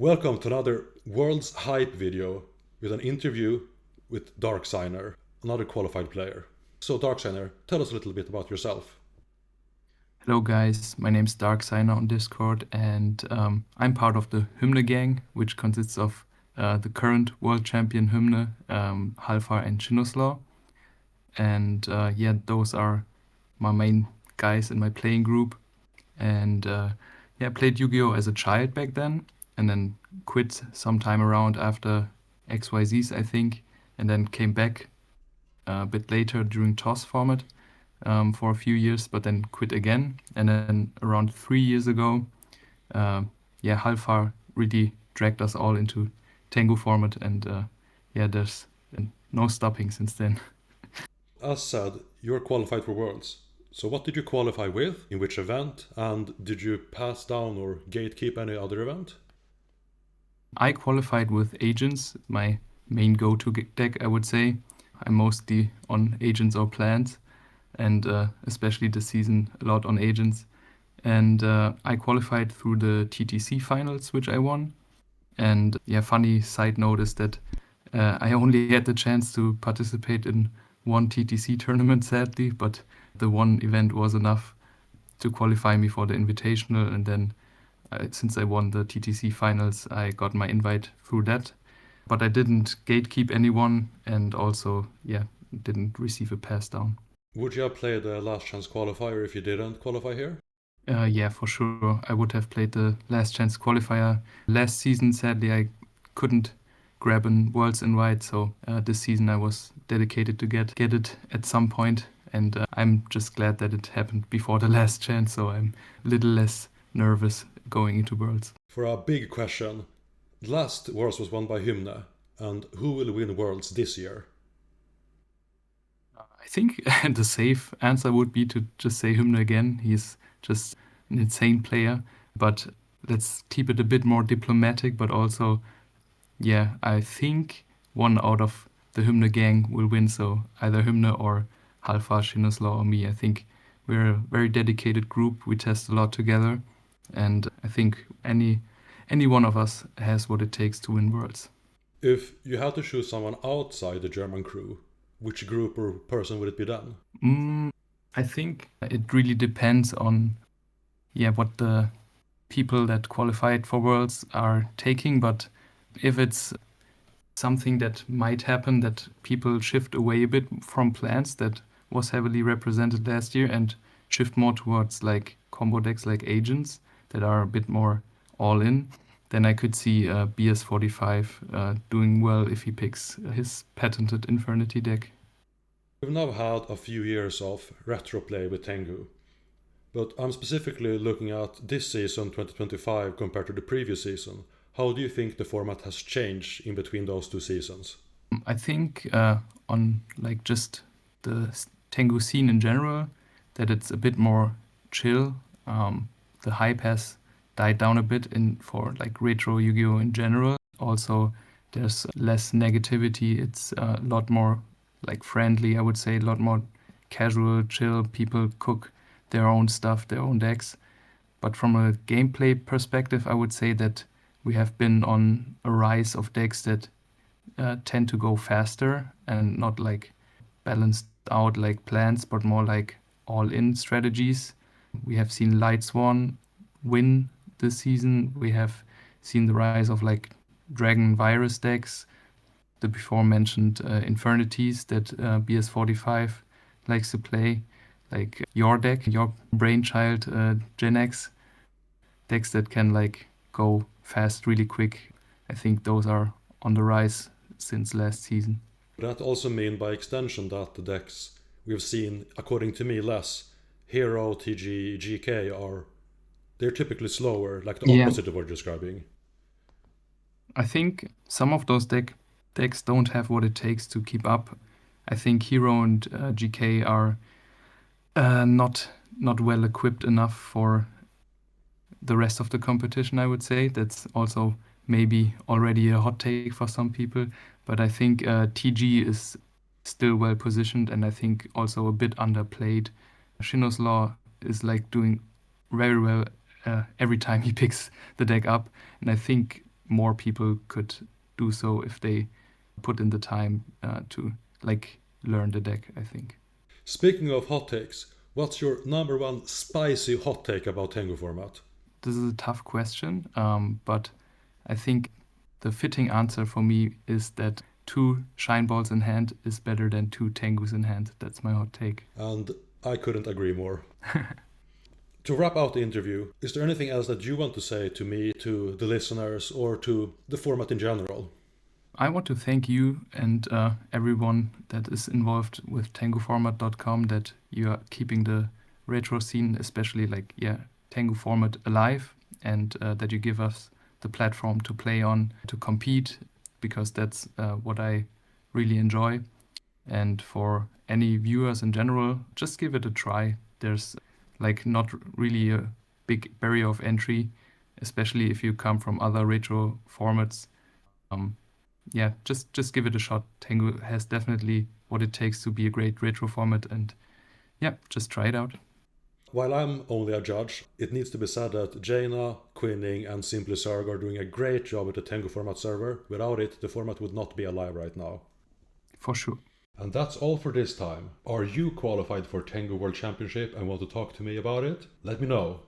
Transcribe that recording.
Welcome to another World's Hype video with an interview with Darksigner, another qualified player. So Darksigner, tell us a little bit about yourself. Hello guys, my name's Darksigner on Discord, and I'm part of the Hymne gang, which consists of the current world champion Hymne, Halfar and Shinoslaw. And yeah, those are my main guys in my playing group. And yeah, I played Yu-Gi-Oh! As a child back then, and then quit sometime around after XYZs, I think, and then came back a bit later during TOS format for a few years, but then quit again. And then around 3 years ago, yeah, Halfar really dragged us all into Tengu format, and yeah, there's been no stopping since then. As said, you're qualified for Worlds. So what did you qualify with, in which event, and did you pass down or gatekeep any other event? I qualified with Agents, my main go-to deck, I would say. I'm mostly on Agents or Plants, and especially this season a lot on Agents. And I qualified through the TTC finals, which I won. And yeah, funny side note is that I only had the chance to participate in one TTC tournament, sadly, but the one event was enough to qualify me for the Invitational. And then since I won the TTC finals, I got my invite through that. But I didn't gatekeep anyone, and also, yeah, didn't receive a pass down. Would you have played the last chance qualifier if you didn't qualify here? Yeah, for sure. I would have played the last chance qualifier. Last season, sadly, I couldn't grab a Worlds invite, so this season I was dedicated to get it at some point, and I'm just glad that it happened before the last chance, so I'm a little less nervous going into Worlds. For a big question, last Worlds was won by Hymne, and who will win Worlds this year? I think the safe answer would be to just say Hymne again. He's just an insane player, but let's keep it a bit more diplomatic, but also, yeah, I think one out of the Hymne gang will win, so either Hymne or Halfar, Shinoslaw, or me. I think we're a very dedicated group. We test a lot together, and I think any one of us has what it takes to win Worlds. If you had to choose someone outside the German crew, which group or person would it be then? I think it really depends on, yeah, what the people that qualified for Worlds are taking, but if it's something that might happen, that people shift away a bit from plants that was heavily represented last year and shift more towards like combo decks like Agents that are a bit more all in, then I could see BS45 doing well if he picks his patented Infernity deck. We've now had a few years of retro play with Tengu, but I'm specifically looking at this season 2025 compared to the previous season. How do you think the format has changed in between those two seasons? I think on like just the Tengu scene in general, that it's a bit more chill. The hype has died down a bit for like retro Yu-Gi-Oh! In general. Also, there's less negativity. It's a lot more like friendly, I would say, a lot more casual, chill. People cook their own stuff, their own decks. But from a gameplay perspective, I would say that we have been on a rise of decks that tend to go faster and not like balanced out like plans, but more like all-in strategies. We have seen Light Swan win this season. We have seen the rise of like Dragon Virus decks, the before mentioned Infernities that BS45 likes to play, like your deck, your brainchild Gen X decks that can like go fast really quick. I think those are on the rise since last season. That also mean by extension that the decks we've seen, according to me, less Hero, TG, GK they're typically slower, like the Yeah, opposite of what you're describing. I think some of those decks don't have what it takes to keep up. I think Hero and GK are not well equipped enough for the rest of the competition, I would say. That's also maybe already a hot take for some people, but I think TG is still well positioned, and I think also a bit underplayed. Shinoslaw is like doing very well every time he picks the deck up, and I think more people could do so if they put in the time to like learn the deck, I think. Speaking of hot takes, what's your number one spicy hot take about Tengu format? This is a tough question, but I think the fitting answer for me is that 2 shine balls in hand is better than 2 Tengus in hand. That's my hot take. And I couldn't agree more. To wrap out the interview, is there anything else that you want to say to me, to the listeners, or to the format in general? I want to thank you and everyone that is involved with tenguformat.com, that you are keeping the retro scene, especially Tengu format, alive, and that you give us the platform to play on, to compete, because that's what I really enjoy. And for any viewers in general, just give it a try. There's not really a big barrier of entry, especially if you come from other retro formats. Just give it a shot. Tengu has definitely what it takes to be a great retro format, and just try it out. While I'm only a judge, it needs to be said that Jaina, Quinning, and Simply Serg are doing a great job with the Tengu format server. Without it, the format would not be alive right now. For sure. And that's all for this time. Are you qualified for Tengu World Championship and want to talk to me about it? Let me know.